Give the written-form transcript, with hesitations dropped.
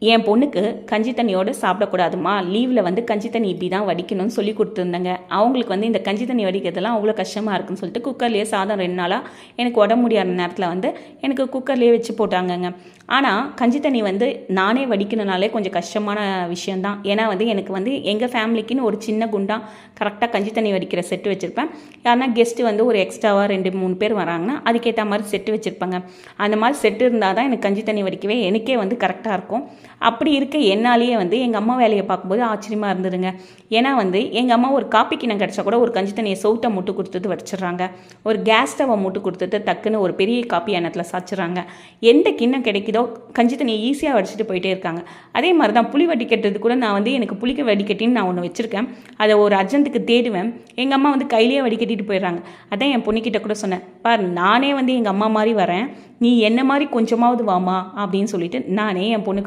என் பொண்ணுக்கு கஞ்சி தண்ணியோடு சாப்பிடக்கூடாதுமா, லீவில் வந்து கஞ்சி தண்ணி இப்படி தான் வடிக்கணும்னு சொல்லி கொடுத்துருந்தேங்க. அவங்களுக்கு வந்து இந்த கஞ்சி தண்ணி வடிக்கிறதுலாம் அவ்வளோ கஷ்டமாக இருக்குன்னு சொல்லிட்டு குக்கர்லேயே சாதம் 2 நாளாக எனக்கு உடம்பு முடியாத நேரத்தில் வந்து எனக்கு குக்கர்லேயே வச்சு போட்டாங்கங்க. ஆனால் கஞ்சி தண்ணி வந்து நானே வடிக்கணுனாலே கொஞ்சம் கஷ்டமான விஷயந்தான். ஏன்னா வந்து எனக்கு வந்து எங்கள் ஃபேமிலிக்குன்னு ஒரு சின்ன குண்டா கரெக்டாக கஞ்சி தண்ணி வடிக்கிற செட்டு வச்சுருப்பேன். யாருன்னா கெஸ்ட்டு வந்து ஒரு எக்ஸ்ட்ராவாக 2-3 பேர் வராங்கன்னா அதுக்கேற்ற மாதிரி செட்டு வச்சுருப்பாங்க. அந்த மாதிரி செட்டு இருந்தால் தான் எனக்கு கஞ்சி தண்ணி வடிக்கவே எனக்கே வந்து கரெக்டாக இருக்கும். அப்படி இருக்க என்னாலேயே வந்து எங்கள் அம்மா வேலையை பார்க்கும்போது ஆச்சரியமாக இருந்ததுங்க. ஏன்னா வந்து எங்கள் அம்மா ஒரு காப்பி கிண்ணம் கிடச்சா கூட ஒரு கஞ்சி தண்ணியை சவுட்டை முட்டு கொடுத்துட்டு வச்சிடுறாங்க. ஒரு கேஸ் ஸ்டவை முட்டு கொடுத்துட்டு டக்குன்னு ஒரு பெரிய காப்பி எண்ணத்தில் சாய்ச்சிட்றாங்க. எந்த கிண்ணம் கிடைக்குதோ கஞ்சி தண்ணியை ஈஸியாக வடிச்சிட்டு போயிட்டே இருக்காங்க. அதே மாதிரி தான் புளி வடிகட்டுறது கூட நான் வந்து எனக்கு புளிக்க வடிகட்டின்னு நான் ஒன்று வச்சுருக்கேன். அதை ஒரு அர்ஜென்ட்டுக்கு தேடுவேன். எங்கள் அம்மா வந்து கையிலேயே வடிகட்டிட்டு போயிடுறாங்க. அதான் என் பொண்ணுக்கிட்ட கூட சொன்னேன், பார் நானே வந்து எங்கள் அம்மா மாதிரி வரேன், நீ என்ன மாதிரி கொஞ்சமாவது வாமா அப்படின்னு சொல்லிட்டு நானே என் பொண்ணுக்கு